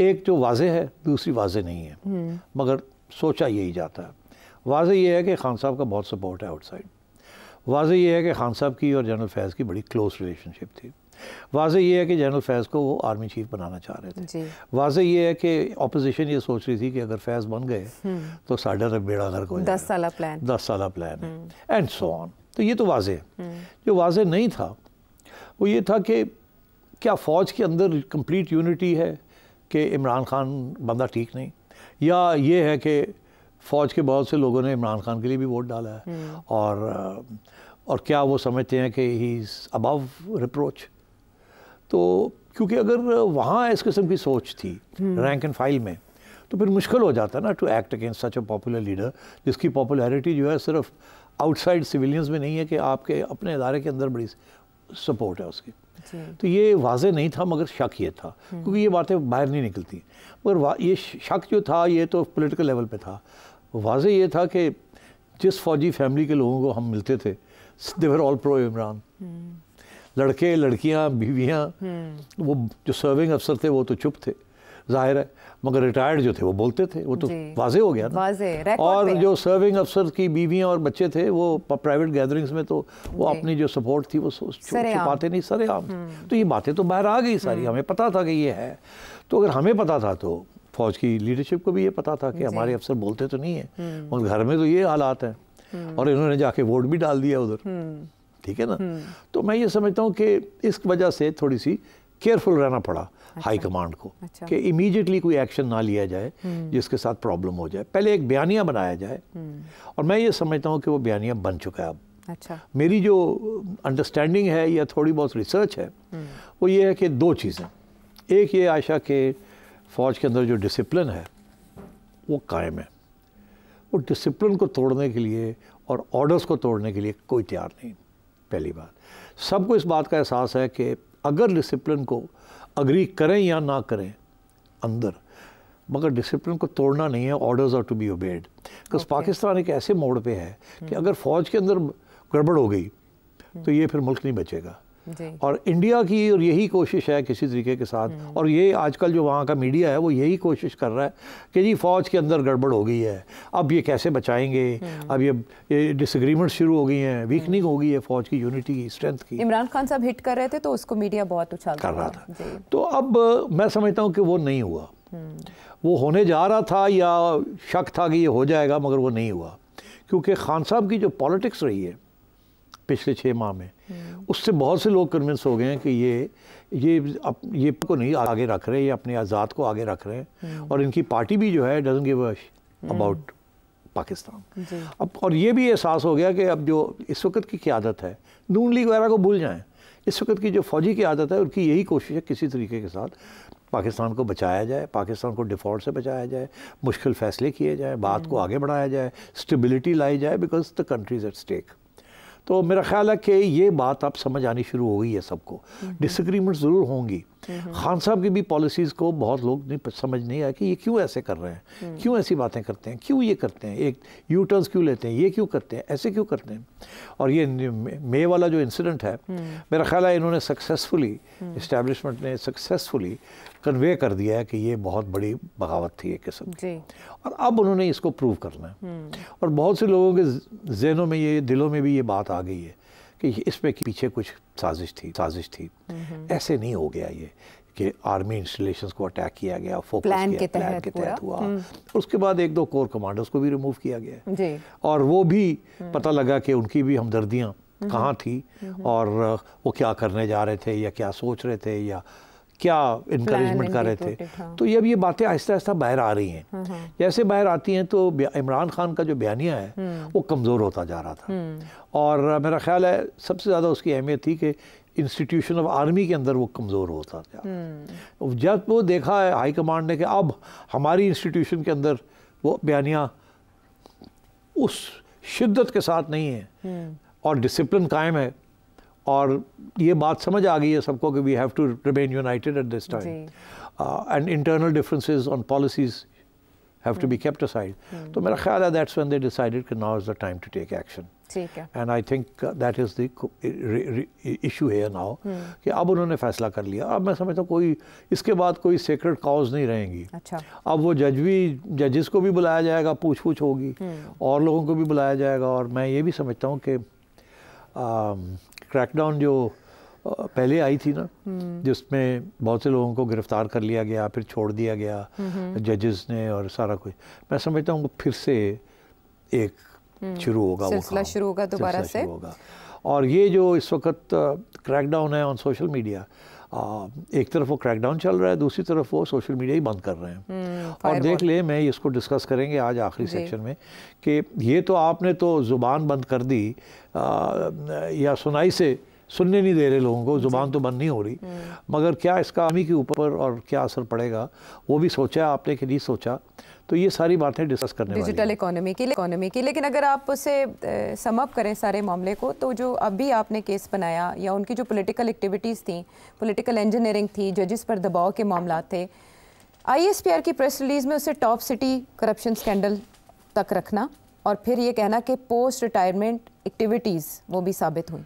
एक जो वाज़े है, दूसरी वाज़े नहीं है, मगर सोचा यही जाता है। वाज़े ये है कि खान साहब का बहुत सपोर्ट है आउटसाइड। वाज़े ये है कि खान साहब की और जनरल फैज़ की बड़ी क्लोज रिलेशनशिप थी। वाज़े ये है कि जनरल फैज़ को वो आर्मी चीफ बनाना चाह रहे थे। वाज़े ये है कि अपोजिशन ये सोच रही थी कि अगर फैज़ बन गए तो साढ़ा बेड़ा गर्क हो जाएगा। 10 साल प्लान है एंड सो ऑन। तो ये तो वाज़े है। जो वाज़े नहीं था वो ये था कि क्या फ़ौज के अंदर कंप्लीट यूनिटी है कि इमरान खान बंदा ठीक नहीं, या ये है कि फ़ौज के बहुत से लोगों ने इमरान खान के लिए भी वोट डाला है और क्या वो समझते हैं कि ही इज़ अबव रिप्रोच। तो क्योंकि अगर वहाँ इस किस्म की सोच थी रैंक एंड फाइल में, तो फिर मुश्किल हो जाता है ना to act against such a popular leader जिसकी पॉपुलैरिटी जो है सिर्फ आउटसाइड सिविलियंस में नहीं है कि आपके अपने इदारे के अंदर बड़ी सपोर्ट है उसकी। तो ये वाज़े नहीं था, मगर शक ये था, क्योंकि ये बातें बाहर नहीं निकलती। मगर ये शक जो था ये तो पॉलिटिकल लेवल पे था। वाज़े ये था कि जिस फौजी फैमिली के लोगों को हम मिलते थे, दे वर ऑल प्रो इमरान। लड़के, लड़कियां, बीवियां, वो जो सर्विंग अफसर थे वो तो चुप थे जाहिर है, मगर रिटायर्ड जो थे वो बोलते थे, वो तो वाज़े हो गया ना। और जो सर्विंग अफसर की बीवियां और बच्चे थे वो प्राइवेट गैदरिंग्स में तो वो अपनी जो सपोर्ट थी वो छुपाते नहीं, सरेआम। तो ये बातें तो बाहर आ गई सारी, हमें पता था कि ये है। तो अगर हमें पता था तो फौज की लीडरशिप को भी ये पता था कि हमारे अफसर बोलते तो नहीं है, मगर घर में तो ये हालात हैं और इन्होंने जाके वोट भी डाल दिया उधर, ठीक है ना। तो मैं ये समझता हूँ कि इस वजह से थोड़ी सी केयरफुल रहना पड़ा हाई कमांड को कि इमीडिएटली कोई एक्शन ना लिया जाए जिसके साथ प्रॉब्लम हो जाए। पहले एक बयानिया बनाया जाए और मैं ये समझता हूँ कि वो बयानिया बन चुका है अब। मेरी जो अंडरस्टैंडिंग है या थोड़ी बहुत रिसर्च है वो ये है कि 2 चीज़ें। एक ये आयशा के फ़ौज के अंदर जो डिसिप्लिन है वो कायम है। वो डिसिप्लिन को तोड़ने के लिए और ऑर्डर्स को तोड़ने के लिए कोई तैयार नहीं। पहली बात, सबको इस बात का एहसास है कि अगर डिसिप्लिन को अग्री करें या ना करें अंदर, मगर डिसिप्लिन को तोड़ना नहीं है, orders are to be obeyed. Because Pakistan एक ऐसे मोड़ पे है कि अगर फ़ौज के अंदर गड़बड़ हो गई तो ये फिर मुल्क नहीं बचेगा। और इंडिया की और यही कोशिश है किसी तरीके के साथ, और ये आजकल जो वहाँ का मीडिया है वो यही कोशिश कर रहा है कि जी फ़ौज के अंदर गड़बड़ हो गई है, अब ये कैसे बचाएंगे, अब ये डिसएग्रीमेंट शुरू हो गई हैं, वीकनिंग हो गई है फ़ौज की यूनिटी की, स्ट्रेंथ की। इमरान खान साहब हिट कर रहे थे तो उसको मीडिया बहुत उछाल कर रहा था। तो अब मैं समझता हूँ कि वो नहीं हुआ, वो होने जा रहा था या शक था कि ये हो जाएगा, मगर वो नहीं हुआ, क्योंकि खान साहब की जो पॉलिटिक्स रही है पिछले 6 माह में, उससे बहुत से लोग कन्विंस हो गए हैं कि ये को नहीं आगे रख रहे, ये अपने आज़ाद को आगे रख रहे हैं, और इनकी पार्टी भी जो है doesn't give a about Pakistan. अब और ये भी एहसास हो गया कि अब जो इस वक्त की क़यादत है, नून लीग वगैरह को भूल जाएं, इस वक्त की जो फ़ौजी क़यादत है उनकी यही कोशिश है किसी तरीके के साथ पाकिस्तान को बचाया जाए, पाकिस्तान को डिफ़ॉल्ट से बचाया जाए, मुश्किल फ़ैसले किए जाए, बात को आगे बढ़ाया जाए, स्टेबिलिटी लाई जाए, because the country is at stake. तो मेरा ख्याल है कि ये बात अब समझ आनी शुरू हो गई है सबको। डिसएग्रीमेंट ज़रूर होंगी। खान साहब की भी पॉलिसीज़ को बहुत लोग नहीं समझ नहीं आया कि ये क्यों ऐसे कर रहे हैं, क्यों ऐसी बातें करते हैं, क्यों ये करते हैं, एक यू टर्न्स क्यों लेते हैं, ये क्यों करते हैं, ऐसे क्यों करते हैं। और ये मे वाला जो इंसिडेंट है, मेरा ख्याल है इन्होंने सक्सेसफुली, इस्टेब्लिशमेंट ने सक्सेसफुली कन्वे कर दिया है कि ये बहुत बड़ी बगावत थी एक किस्म की, और अब उन्होंने इसको प्रूव करना है। और बहुत से लोगों के जहनों में ये, दिलों में भी ये बात आ गई है कि इसमें पीछे कुछ साजिश थी। ऐसे नहीं हो गया ये, कि आर्मी इंस्टॉलेशंस को अटैक किया गया, फोकस प्लान के तहत हुआ। उसके बाद 1-2 कोर कमांडर्स को भी रिमूव किया गया जी। और वो भी पता लगा कि उनकी भी हमदर्दियाँ कहाँ थी और वो क्या करने जा रहे थे या क्या सोच रहे थे या क्या इनकरेजमेंट कर रहे थे। तो अब ये बातें आहिस्ता आहिस्ता बाहर आ रही हैं। जैसे बाहर आती हैं तो इमरान खान का जो बयानिया है वो कमज़ोर होता जा रहा था और मेरा ख्याल है सबसे ज़्यादा उसकी अहमियत थी कि इंस्टीट्यूशन ऑफ आर्मी के अंदर वो कमज़ोर होता था। जब वो देखा है हाई कमांड ने कि अब हमारी इंस्टीट्यूशन के अंदर वो बयानिया उस शिद्दत के साथ नहीं है और डिसिप्लिन कायम है और ये बात समझ आ गई है सबको कि we have to remain united at this time and internal differences on policies have to be kept aside. तो मेरा ख्याल है दैट्स व्हेन दे डिसाइडेड कि now is the time to take action. And I think that is the issue है now कि अब उन्होंने फैसला कर लिया। अब मैं समझता हूँ कोई इसके बाद कोई सेक्रेट कॉज नहीं रहेंगी। अब वो जजेस को भी बुलाया जाएगा, पूछ होगी और लोगों को भी बुलाया जाएगा। और मैं ये भी समझता हूँ कि क्रैकडाउन जो पहले आई थी ना जिसमें बहुत से लोगों को गिरफ्तार कर लिया गया फिर छोड़ दिया गया जजेस ने और सारा कुछ, मैं समझता हूँ फिर से एक शुरू होगा, सिलसिला शुरू होगा दोबारा से। और ये जो इस वक्त क्रैकडाउन है ऑन सोशल मीडिया, एक तरफ वो क्रैकडाउन चल रहा है, दूसरी तरफ वो सोशल मीडिया ही बंद कर रहे हैं। और देख ले, मैं इसको डिस्कस करेंगे आज आखिरी सेक्शन में कि ये तो आपने तो ज़ुबान बंद कर दी या सुनाई से सुनने नहीं दे रहे लोगों को, ज़ुबान तो बंद नहीं हो रही, मगर क्या इसका आर्मी के ऊपर और क्या असर पड़ेगा वो भी सोचा आपने कि नहीं सोचा। तो ये सारी बातें डिस्कस करने वाली डिजिटल इकोनॉमी की। लेकिन अगर आप उसे सम अप करें सारे मामले को, तो जो अभी आपने केस बनाया या उनकी जो पॉलिटिकल एक्टिविटीज़ थी, पॉलिटिकल इंजीनियरिंग थी, जजेस पर दबाव के मामला थे, ISPR की प्रेस रिलीज़ में उसे टॉप सिटी करप्शन स्कैंडल तक रखना और फिर ये कहना कि पोस्ट रिटायरमेंट एक्टिविटीज़ वो भी साबित हुई।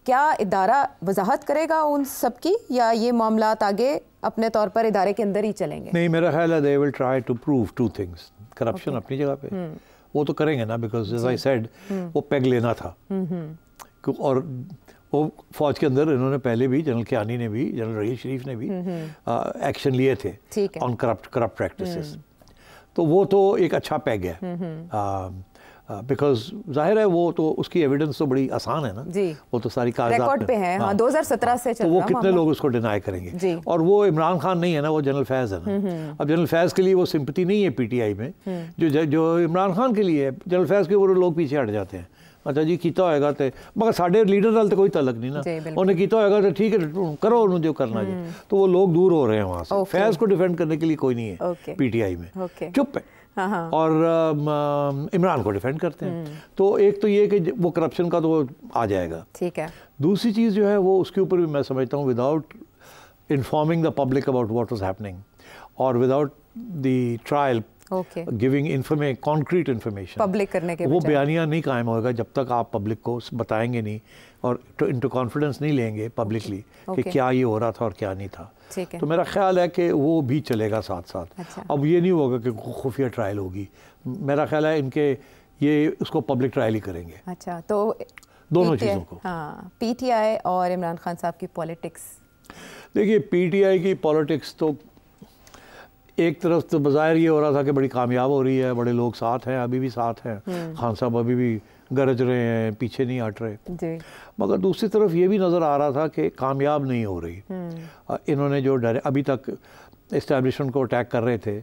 क्या इदारा वजाहत करेगा उन सब की या ये मामलात आगे अपने तौर पर इदारे के अंदर ही चलेंगे? नहीं, मेरा ख्याल है they will try to prove 2 things. Corruption अपनी जगह पे वो तो करेंगे ना, बिकॉज एज आई सेड वो पेग लेना था और वो फौज के अंदर इन्होंने पहले भी, जनरल कियानी ने भी, जनरल रहील शरीफ ने भी एक्शन लिए थे ऑन करप्ट प्रैक्टिसेस। तो वो तो एक अच्छा पैग है बिकॉज जाहिर है वो तो उसकी एविडेंस तो बड़ी आसान है ना जी। वो तो सारी रिकॉर्ड पे है। हाँ, 2017 से चल रहा। तो वो कितने लोग उसको डिनाई करेंगे। और वो इमरान खान नहीं है ना, वो जनरल फैज़ है ना। अब जनरल फैज़ के लिए वो सिंपैथी नहीं है PTI में जो इमरान खान के लिए है। जनरल फैज़ के ऊपर लोग पीछे हट जाते हैं, अच्छा जी कीता होएगा तो, मगर साढ़े लीडर नाल तो कोई तलक नहीं ना, उन्हें कीता होएगा तो ठीक है करो उन्होंने जो करना जी। तो वो लोग दूर हो रहे हैं वहाँ से। फैज़ को डिफेंड करने के लिए कोई नहीं है PTI में, चुप है। और इमरान को डिफेंड करते हैं। तो एक तो ये कि वो करप्शन का तो आ जाएगा, ठीक है। दूसरी चीज़ जो है वो उसके ऊपर भी मैं समझता हूँ without informing the public about what was happening और without the trial giving concrete information public करने के वो बयानिया नहीं कायम होगा जब तक आप पब्लिक को बताएंगे नहीं और इनटू कॉन्फिडेंस नहीं लेंगे पब्लिकली कि क्या ये हो रहा था और क्या नहीं था। तो मेरा ख्याल है कि वो भी चलेगा साथ साथ। अच्छा। अब ये नहीं होगा कि खुफिया ट्रायल होगी, मेरा ख्याल है इनके ये उसको पब्लिक ट्रायल ही करेंगे। अच्छा, तो दोनों चीज़ों को। हाँ, PTI और इमरान खान साहब की पॉलिटिक्स। देखिए PTI की पॉलिटिक्स तो एक तरफ तो बाज़ाहिर ये हो रहा था कि बड़ी कामयाब हो रही है, बड़े लोग साथ हैं, अभी भी साथ हैं, खान साहब अभी भी गरज रहे हैं, पीछे नहीं हट रहे जी। मगर दूसरी तरफ ये भी नज़र आ रहा था कि कामयाब नहीं हो रही। इन्होंने जो अभी तक इस्टेब्लिशमेंट को अटैक कर रहे थे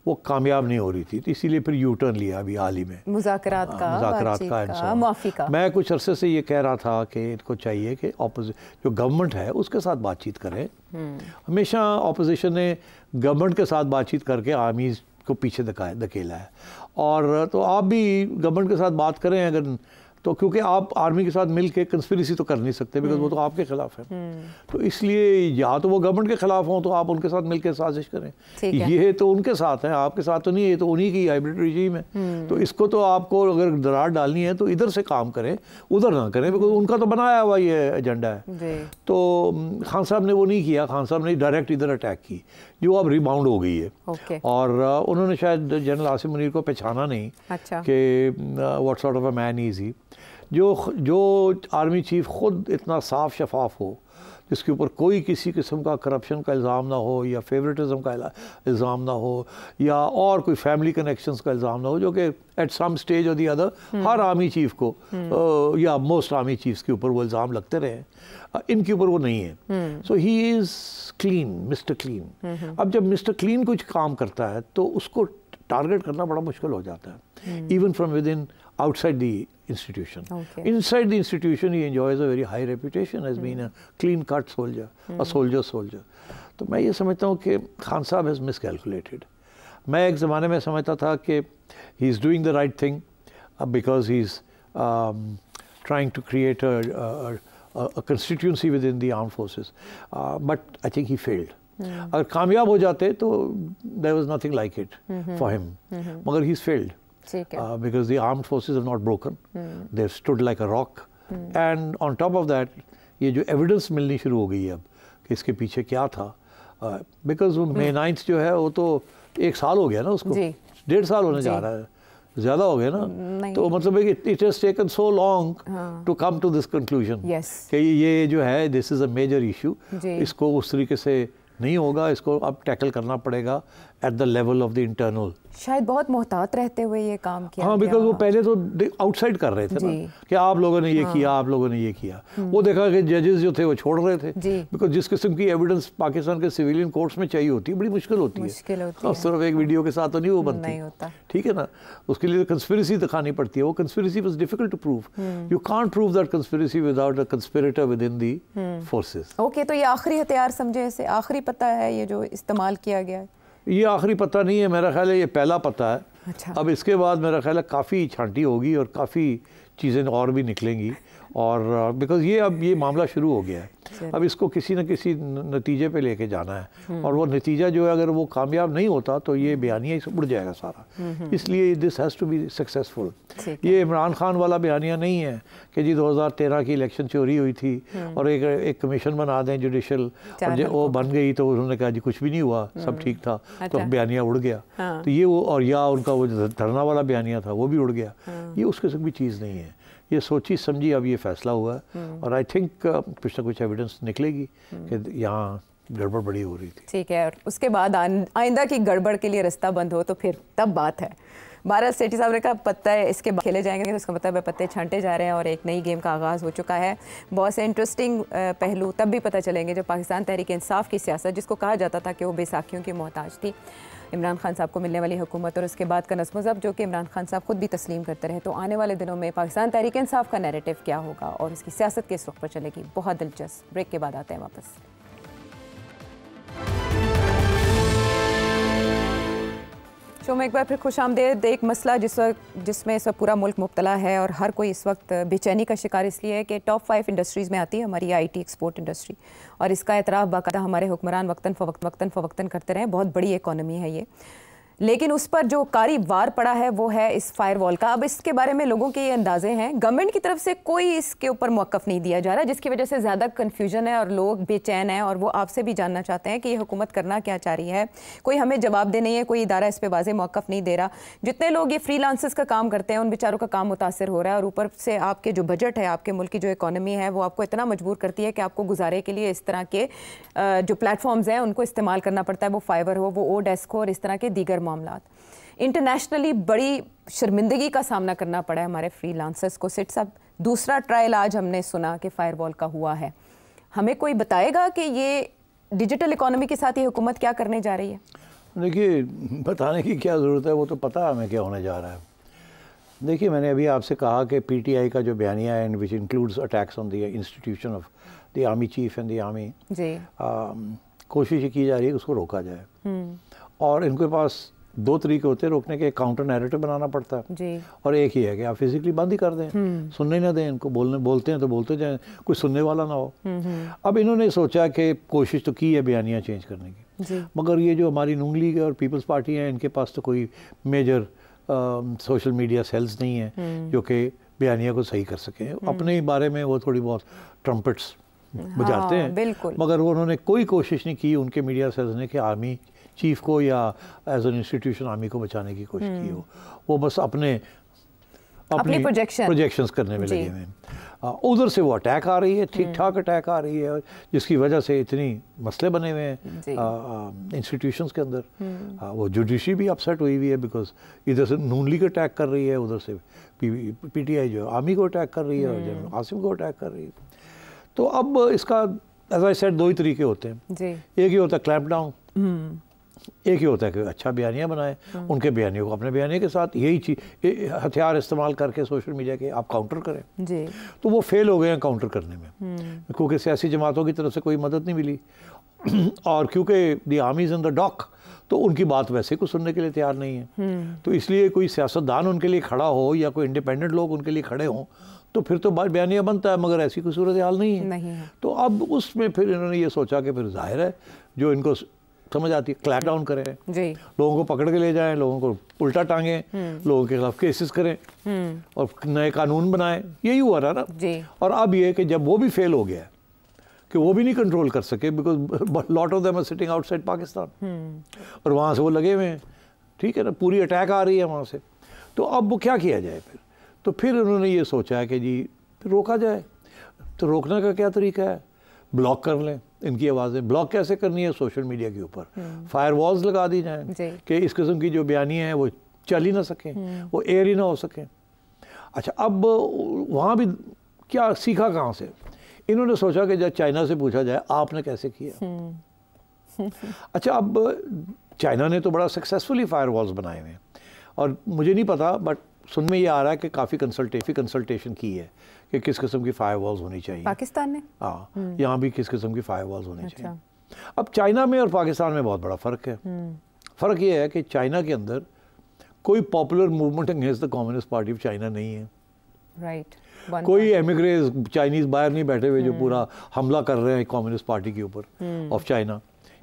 वो कामयाब नहीं हो रही थी, तो इसीलिए फिर यू टर्न लिया अभी हाल ही में मुज़ाकरात का माफ़ी का। मैं कुछ अरसे से ये कह रहा था कि इनको चाहिए कि जो गवर्नमेंट है उसके साथ बातचीत करें। हमेशा ऑपोजिशन ने गवर्नमेंट के साथ बातचीत करके आर्मी को पीछे धकेला है, और तो आप भी गवर्नमेंट के साथ बात करें अगर तो, क्योंकि आप आर्मी के साथ मिल के कंस्पिरेसी तो कर नहीं सकते बिकॉज वो तो आपके खिलाफ है। तो इसलिए या तो वो गवर्नमेंट के खिलाफ हों तो आप उनके साथ मिल के साजिश करें। ये तो उनके साथ है, आपके साथ तो नहीं है, तो उन्हीं की हाइब्रिड रिजीम है। तो इसको तो आपको अगर दरार डालनी है तो इधर से काम करें, उधर ना करें, बिकॉज उनका तो बनाया हुआ ये एजेंडा है। तो खान साहब ने वो नहीं किया, खान साहब ने डायरेक्ट इधर अटैक की जो अब रिबाउंड हो गई है। और उन्होंने शायद जनरल आसिम मुनीर को पहचाना नहीं कि what sort of a man is he. जो आर्मी चीफ खुद इतना साफ शफाफ हो जिसके ऊपर कोई किसी किस्म का करप्शन का इल्ज़ाम ना हो या फेवरेटिज्म का इल्ज़ाम ना हो या और कोई फैमिली कनेक्शंस का इल्ज़ाम ना हो, जो कि एट सम स्टेज और the other her army chief को या मोस्ट आर्मी चीफ्स के ऊपर वो इल्ज़ाम लगते रहे, इनके ऊपर वो नहीं है। So he is clean, mister clean. अब जब मिस्टर क्लीन कुछ काम करता है तो उसको टारगेट करना बड़ा मुश्किल हो जाता है, even from with in outside the institution. Okay. Inside the institution he enjoys a very high reputation as being a clean cut soldier, a soldier. तो मैं ये समझता हूँ कि खान साहब has miscalculated. मैं एक ज़माने में समझता था कि he is doing the right thing because he is trying to create a constituency within the armed forces, but I think he failed. अगर कामयाब हो जाते तो there was nothing like it for him, मगर he's failed. Because the armed forces have not broken, they've stood like a rock, and on top of that, ये जो evidence मिलनी शुरू हो गई है अब कि इसके पीछे क्या था, because वो May 9th जो है वो तो 1 साल हो गया ना उसको, 1.5 साल होने जा रहा है, ज़्यादा हो गया ना, तो मतलब है कि it has taken so long to come to this conclusion कि ये जो है this is a major issue, इसको उस तरीके से नहीं होगा, इसको अब टैकल करना पड़ेगा at the level of the internal. शायद बहुत मोहतात रहते हुए ये काम किया। हाँ, बिकॉज वो पहले तो आउटसाइड कर रहे थे ना कि आप लोगों ने ये किया, आप लोगों ने ये किया। वो देखा कि जजेस जो थे वो छोड़ रहे थे, बिकॉज जिस किस्म की एविडेंस पाकिस्तान के सिविलियन कोर्ट्स में चाहिए होती है, बड़ी मुश्किल होती है। और सिर्फ एक वीडियो के साथ तो नहीं वो बनती, ठीक है ना, उसके लिए कंस्पिरेसी दिखानी पड़ती है। वो conspiracy was difficult to prove, you can't prove that conspiracy without a conspirator within the forces. Okay, तो ये आखिरी हथियार समझे, इसे आखिरी पता है ये जो इस्तेमाल किया गया है? ये आखिरी पता नहीं है, मेरा ख्याल है ये पहला पता है। अच्छा। अब इसके बाद मेरा ख्याल है काफ़ी छांटी होगी और काफ़ी चीज़ें और भी निकलेंगी, और बिकॉज ये अब ये मामला शुरू हो गया है, अब इसको किसी न किसी नतीजे पे लेके जाना है, और वो नतीजा जो है अगर वो कामयाब नहीं होता तो ये बयानिया ही उड़ जाएगा सारा। इसलिए this has to be successful. ये इमरान खान वाला बयानिया नहीं है कि जी 2013 की इलेक्शन चोरी हुई थी और एक कमीशन बना दें जुडिशल, और वो बन गई तो उन्होंने कहा जी कुछ भी नहीं हुआ, सब ठीक था, तो बयानिया उड़ गया। तो ये वो, और या उनका वो धरना वाला बयानिया था वो भी उड़ गया। ये उस किस्म की चीज़ नहीं है, ये सोची समझी अब ये फैसला हुआ है, और आई थिंक कुछ ना कुछ एविडेंस निकलेगी कि यहाँ गड़बड़ बड़ी हो रही थी। ठीक है, और उसके बाद आइंदा की गड़बड़ के लिए रास्ता बंद हो तो फिर तब बात है। भारत सेठी साहब ने कहा पत्ता है इसके बाद खेले जाएंगे, तो इसका मतलब है पत्ते छांटे जा रहे हैं और एक नई गेम का आगाज़ हो चुका है। बहुत से इंटरेस्टिंग पहलू तब भी पता चलेंगे जब पाकिस्तान तहरीक इंसाफ की सियासत, जिसको कहा जाता था कि वो बेसाखियों की मोहताज थी, इमरान खान साहब को मिलने वाली हुकूमत और उसके बाद का नस्म ज़ब्त जो कि इमरान खान साहब खुद भी तस्लीम करते रहे, तो आने वाले दिनों में पाकिस्तान तहरीक इंसाफ का नैरेटिव क्या होगा और इसकी सियासत किस रुख पर चलेगी, बहुत दिलचस्प। ब्रेक के बाद आते हैं वापस। शो में एक बार फिर खुश आमदेद। एक मसला जिसमें इस वक्त पूरा मुल्क मुब्तला है और हर कोई इस वक्त बेचैनी का शिकार इसलिए है कि टॉप 5 इंडस्ट्रीज़ में आती है हमारी IT एक्सपोर्ट इंडस्ट्री, और इसका एतराफ़ बाकायदा हमारे हुक्मरान वक्तन फ़वक्तन करते रहे। बहुत बड़ी इकॉनमी है ये, लेकिन उस पर जो कारी वार पड़ा है वो है इस फायरवॉल का। अब इसके बारे में लोगों के ये अंदाजे हैं, गवर्नमेंट की तरफ से कोई इसके ऊपर मौक़िफ़ नहीं दिया जा रहा, जिसकी वजह से ज़्यादा कन्फ्यूजन है और लोग बेचैन हैं, और वो आपसे भी जानना चाहते हैं कि ये हुकूमत करना क्या चाह रही है। कोई हमें जवाब दे नहीं है, कोई इदारा इस पर वाज़ेह मौक़िफ़ नहीं दे रहा। जितने लोग ये फ्रीलांसर्स का काम करते हैं उन बेचारों का काम मुतासर हो रहा है, और ऊपर से आपके जो बजट है, आपके मुल्क की जो इकॉनमी है, वो आपको इतना मजबूर करती है कि आपको गुजारे के लिए इस तरह के जो प्लेटफॉर्म्स हैं उनको इस्तेमाल करना पड़ता है, वो फाइवर हो, वो ओडेस्क हो, और इस तरह के दीगर मामला। इंटरनेशनली बड़ी शर्मिंदगी का सामना करना पड़ा है हमारे फ्रीलांसर्स को। सेठ साहब, दूसरा ट्रायल आज हमने सुना कि फायरवॉल का हुआ है, हमें कोई बताएगा कि ये डिजिटल इकोनॉमी के साथ ये हुकूमत क्या करने जा रही है? देखिए, बताने की क्या ज़रूरत है, वो तो पता है हमें क्या होने जा रहा है। देखिए, मैंने अभी आपसे कहा कि PTI का जो बयानिया है, which includes attacks on the institution of the army cheap and the army, कोशिश की जा रही है कि उसको रोका जाए, और इनके पास 2 तरीके होते हैं रोकने के। काउंटर नैरेटिव बनाना पड़ता है जी, और एक ही है कि आप फिजिकली बंद ही कर दें, सुनने ना दें इनको, बोलते हैं तो बोलते जाएं, कुछ सुनने वाला ना हो। अब इन्होंने सोचा कि कोशिश तो की है बयानिया चेंज करने की, मगर ये जो हमारी नून लीग और पीपल्स पार्टी है, इनके पास तो कोई मेजर सोशल मीडिया सेल्स नहीं है जो कि बयानिया को सही कर सकें। अपने ही बारे में वो थोड़ी बहुत ट्रम्पेट्स बजाते हैं, मगर वो उन्होंने कोई कोशिश नहीं की उनके मीडिया सेल्स ने कि आर्मी चीफ को या एज एन इंस्टीट्यूशन आर्मी को बचाने की कोशिश की हो। वो बस अपने अपनी प्रोजेक्शंस करने में लगे हुए हैं। उधर से वो अटैक आ रही है, ठीक ठाक अटैक आ रही है, जिसकी वजह से इतनी मसले बने हुए हैं इंस्टीट्यूशंस के अंदर। वो जुडिशरी भी अपसेट हुई हुई है, बिकॉज इधर से नून लीग अटैक कर रही है, उधर से पीटीआई जो आर्मी को अटैक कर रही है और जनरल आसिम को अटैक कर रही है। तो अब इसका एज आई सेड 2 ही तरीके होते हैं जी। एक ही होता है क्लैंप डाउन, एक ही होता है कि अच्छा बयानियाँ बनाए, उनके बयानियों को अपने बयानियों के साथ यही चीज हथियार इस्तेमाल करके सोशल मीडिया के आप काउंटर करें जी। तो वो फेल हो गए हैं काउंटर करने में, क्योंकि सियासी जमातों की तरफ से कोई मदद नहीं मिली और क्योंकि the army is in the dock, तो उनकी बात वैसे कुछ सुनने के लिए तैयार नहीं है। तो इसलिए कोई सियासतदान उनके लिए खड़ा हो या कोई इंडिपेंडेंट लोग उनके लिए खड़े हों तो फिर तो बयानिया बनता है, मगर ऐसी कोई सूरत हाल नहीं है। तो अब उसमें फिर इन्होंने ये सोचा कि फिर जाहिर है जो इनको समझ आती है क्लैप डाउन करें जी। लोगों को पकड़ के ले जाएं, लोगों को उल्टा टांगें, लोगों के खिलाफ केसेस करें और नए कानून बनाएं, यही हुआ रहा ना जी। और अब ये कि जब वो भी फेल हो गया कि वो भी नहीं कंट्रोल कर सके, because lot of them are sitting outside Pakistan और वहाँ से वो लगे हुए हैं, ठीक है ना, पूरी अटैक आ रही है वहाँ से। तो अब वो क्या किया जाए फिर? तो फिर उन्होंने ये सोचा है कि जी फिर रोका जाए। तो रोकने का क्या तरीका है? ब्लॉक कर लें इनकी आवाज़ें। ब्लॉक कैसे करनी है? सोशल मीडिया के ऊपर फायर वॉल्स लगा दी जाएं कि इस किस्म की जो बयानियाँ हैं वो चल ही ना सकें, वो एयर ही ना हो सकें। अच्छा, अब वहाँ भी क्या सीखा कहाँ से? इन्होंने सोचा कि जब चाइना से पूछा जाए आपने कैसे किया। अच्छा, अब चाइना ने तो बड़ा सक्सेसफुली फायर वॉल्स बनाए हुए हैं और मुझे नहीं पता बट सुन में ये आ रहा है कि काफ़ी कंसल्टेशन की है कि किस किस्म की फायर वॉल्स होनी चाहिए। पाकिस्तान ने हाँ, यहाँ भी किस किस्म की फायर वॉल्स होनी चाहिए। अब चाइना में और पाकिस्तान में बहुत बड़ा फ़र्क है। फ़र्क ये है कि चाइना के अंदर कोई popular movement against the communist party of China नहीं है। राइट। कोई एमिग्रेज चाइनीज़ बाहर नहीं बैठे हुए जो पूरा हमला कर रहे हैं कम्युनिस्ट पार्टी के ऊपर ऑफ चाइना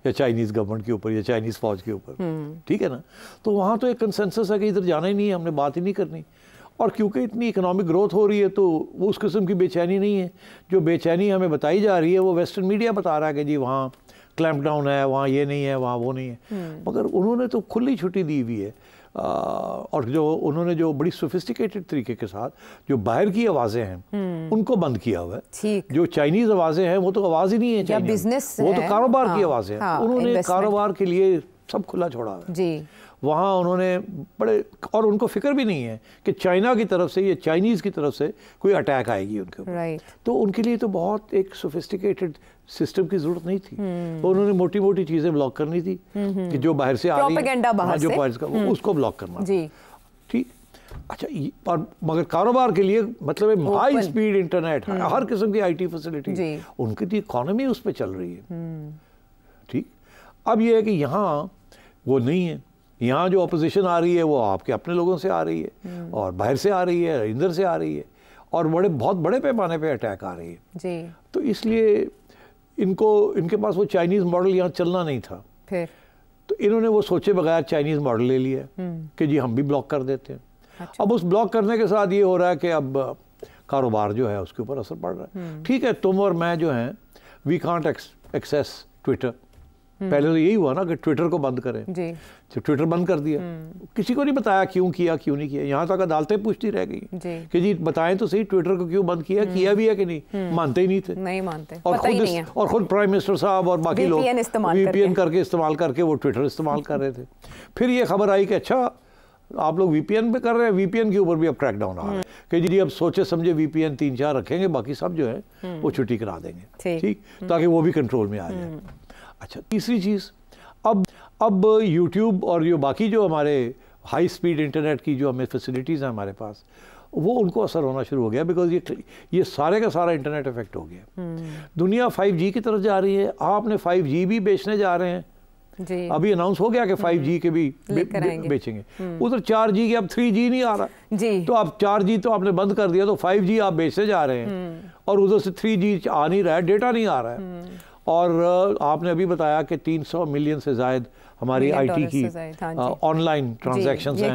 या चाइनीज़ गवर्नमेंट के ऊपर या चाइनीज़ फौज के ऊपर, ठीक है ना। तो वहाँ तो एक कंसेंसस है कि इधर जाना ही नहीं है, हमने बात ही नहीं करनी। और क्योंकि इतनी इकोनॉमिक ग्रोथ हो रही है तो वो उस किस्म की बेचैनी नहीं है। जो बेचैनी हमें बताई जा रही है वो वेस्टर्न मीडिया बता रहा है कि जी वहाँ क्लैंप डाउन है, वहाँ ये नहीं है, वहाँ वो नहीं है। मगर उन्होंने तो खुली छुट्टी दी हुई है और जो उन्होंने जो बड़ी सोफिस्टिकेटेड तरीके के साथ जो बाहर की आवाज़ें हैं उनको बंद किया हुआ है। जो चाइनीज़ आवाज़ें हैं वो तो आवाज़ ही नहीं है, बिजनेस वो तो कारोबार की आवाज़ें हैं। उन्होंने कारोबार के लिए सब खुला छोड़ा है जी। वहाँ उन्होंने बड़े, और उनको फिक्र भी नहीं है कि चाइना की तरफ से या चाइनीज़ की तरफ से कोई अटैक आएगी उनके ऊपर। तो उनके लिए तो बहुत एक सोफिस्टिकेटेड सिस्टम की जरूरत नहीं थी। तो उन्होंने मोटी मोटी चीज़ें ब्लॉक करनी थी कि जो बाहर से आ रही है, जो बाहर से उसको ब्लॉक करना जी, ठीक। अच्छा, और मगर कारोबार के लिए मतलब हाई स्पीड इंटरनेट, हर किस्म की IT फैसिलिटी, उनकी तो इकॉनमी उस पर चल रही है, ठीक। अब ये है कि यहाँ वो नहीं है। यहाँ जो अपोजिशन आ रही है वो आपके अपने लोगों से आ रही है और बाहर से आ रही है, इंदर से आ रही है और बहुत बड़े पैमाने पे अटैक आ रही है जी। तो इसलिए इनके पास वो चाइनीज़ मॉडल यहाँ चलना नहीं था। फिर तो इन्होंने वो सोचे बगैर चाइनीज़ मॉडल ले लिया कि जी हम भी ब्लॉक कर देते हैं। अच्छा। अब उस ब्लॉक करने के साथ ये हो रहा है कि अब कारोबार जो है उसके ऊपर असर पड़ रहा है। ठीक है, तुम और मैं जो हैं वी कांट एक्सेस ट्विटर। पहले तो यही हुआ ना कि ट्विटर को बंद करें जी। तो ट्विटर बंद कर दिया, किसी को नहीं बताया क्यों किया क्यों नहीं किया। यहाँ तक अदालतें पूछती रह गई कि जी बताएं तो सही ट्विटर को क्यों बंद किया भी है कि नहीं। मानते ही नहीं थे, नहीं मानते। और खुद प्राइम मिनिस्टर साहब और बाकी लोग VPN करके इस्तेमाल करके वो ट्विटर इस्तेमाल कर रहे थे। फिर ये खबर आई कि अच्छा आप लोग VPN पे कर रहे हैं, VPN के ऊपर भी अब क्रैकडाउन आ रहा है कि जी अब सोचे समझे VPN 3-4 रखेंगे, बाकी सब जो है वो छुट्टी करा देंगे, ठीक, ताकि वो भी कंट्रोल में आ जाए। अच्छा, तीसरी चीज़, अब YouTube और जो बाकी जो हमारे हाई स्पीड इंटरनेट की जो हमें फैसिलिटीज़ हैं हमारे पास, वो उनको असर होना शुरू हो गया, बिकॉज ये सारे का सारा इंटरनेट इफेक्ट हो गया। दुनिया 5G की तरफ जा रही है, आपने 5G भी बेचने जा रहे हैं जी। अभी अनाउंस हो गया कि 5G के भी बेचेंगे। उधर 4G के अब 3G नहीं आ रहा जी। तो अब 4G तो आपने बंद कर दिया, तो 5G आप बेचने जा रहे हैं और उधर से 3G आ नहीं रहा है, डेटा नहीं आ रहा है। और आपने अभी बताया कि 300 मिलियन से ज़ायद हमारी आईटी की ऑनलाइन ट्रांजैक्शंस हैं,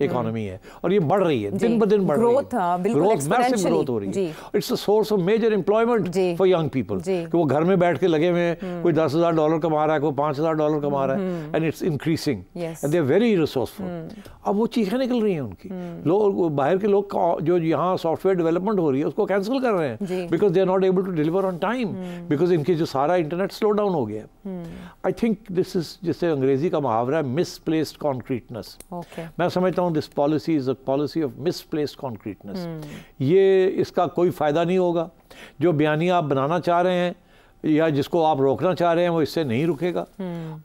इकोनॉमी है और ये बढ़ रही है, दिन ब दिन बढ़ रही है, ग्रोथ मैसिव ग्रोथ हो रही है। It's a source of major employment for young people कि वो घर में बैठ के लगे हुए हैं, कोई $10,000 कमा रहा है, कोई $5,000 कमा रहा है, and it's increasing and they are very resourceful. अब वो चीखें निकल रही हैं उनकी, लोग बाहर के लोग जो यहाँ सॉफ्टवेयर डेवलपमेंट हो रही है उसको कैंसिल कर रहे हैं because they are not able to deliver on time, because इनकी जो सारा इंटरनेट स्लो डाउन हो गया है। आई थिंक दिस इज, जिससे अंग्रेजी का मुहावरा है, मिसप्लेस्ड कॉन्क्रीटनेस। मैं समझता हूँ this policy is a policy of misplaced concreteness. ये इसका कोई फायदा नहीं होगा। जो बयानिया आप बनाना चाह रहे हैं या जिसको आप रोकना चाह रहे हैं वो इससे नहीं रुकेगा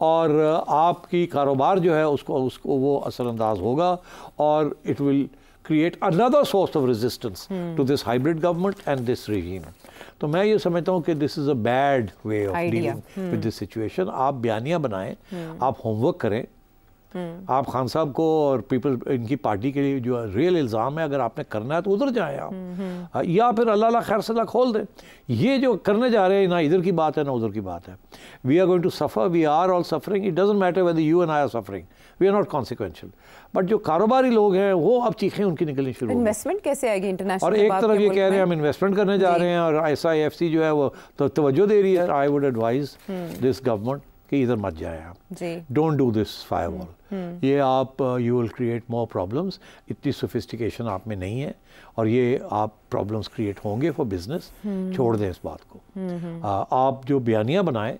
और आपकी कारोबार जो है उसको वो असरअंदाज होगा और it will create another source of resistance to this hybrid government and this regime. तो मैं ये समझता हूँ कि this is a bad way of dealing with this situation. आप बयानियाँ बनाएं, आप होमवर्क करें, आप खान साहब को और पीपल इनकी पार्टी के लिए जो रियल इल्ज़ाम है अगर आपने करना है तो उधर जाएं आप, या फिर अल्लाह खैर सलाह खोल दें। ये जो करने जा रहे हैं ना इधर की बात है ना उधर की बात है। We are going to suffer, we are all suffering, it doesn't matter whether you and I are suffering, we are not consequential. But जो कारोबारी लोग हैं वो अब चीखें उनकी निकलनी शुरू हो। इन्वेस्टमेंट कैसे आएगी इंटरनेशनल? और एक तरफ ये कह रहे हैं हम इन्वेस्टमेंट करने जा रहे हैं और SIFC जो है वो तो तवज्जो दे रही है। I would advise this government कि इधर मत जाए आप, डोंट डू दिस फायरवॉल। ये आप you will create more problems. इतनी सोफिस्टिकेशन आप में नहीं है और ये आप प्रॉब्लम्स क्रिएट होंगे फॉर बिजनेस। छोड़ दें इस बात को। आप जो बयानियाँ बनाएं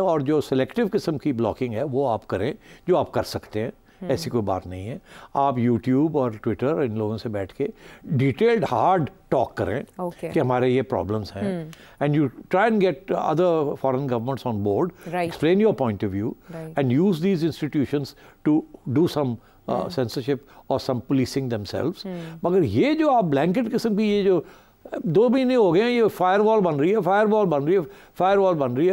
और जो सिलेक्टिव किस्म की ब्लॉकिंग है वो आप करें, जो आप कर सकते हैं। ऐसी कोई बात नहीं है। आप YouTube और ट्विटर इन लोगों से बैठ के डिटेल्ड हार्ड टॉक करें कि हमारे ये प्रॉब्लम्स हैं and you try and get other foreign governments on board, explain your point of view and use these institutions to do some censorship और some policing themselves। मगर ये जो आप ब्लैंकेट किस्म की ये जो 2 महीने हो गए हैं ये फायरवॉल बन रही है,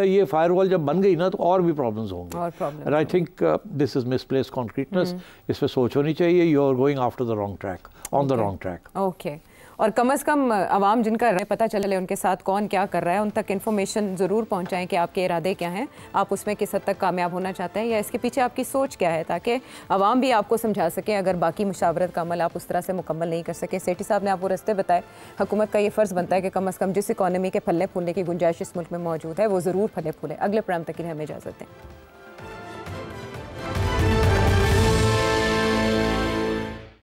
ये फायरवॉल जब बन गई ना तो और भी प्रॉब्लम्स होंगे। And I think this is misplaced concreteness. इस पर सोच होनी चाहिए। You are going after the wrong track, on the wrong track. Okay. और कम से कम आवाम जिनका पता चले उनके साथ कौन क्या कर रहा है, उन तक इन्फॉर्मेशन ज़रूर पहुंचाएं कि आपके इरादे क्या हैं, आप उसमें किस हद तक कामयाब होना चाहते हैं या इसके पीछे आपकी सोच क्या है, ताकि आवाम भी आपको समझा सके अगर बाकी मुशावरत का अमल आप उस तरह से मुकम्मल नहीं कर सके। सेठी साहब ने आपको रास्ते बताए। हुकूमत का ये फ़र्ज़ बनता है कि कम से कम जिस इकॉनमी के फलने फूलने की गुंजाइश इस मुल्क में मौजूद है वो ज़रूर फले फूले। अगले प्रोग्राम तक के लिए हमें इजाज़त दें।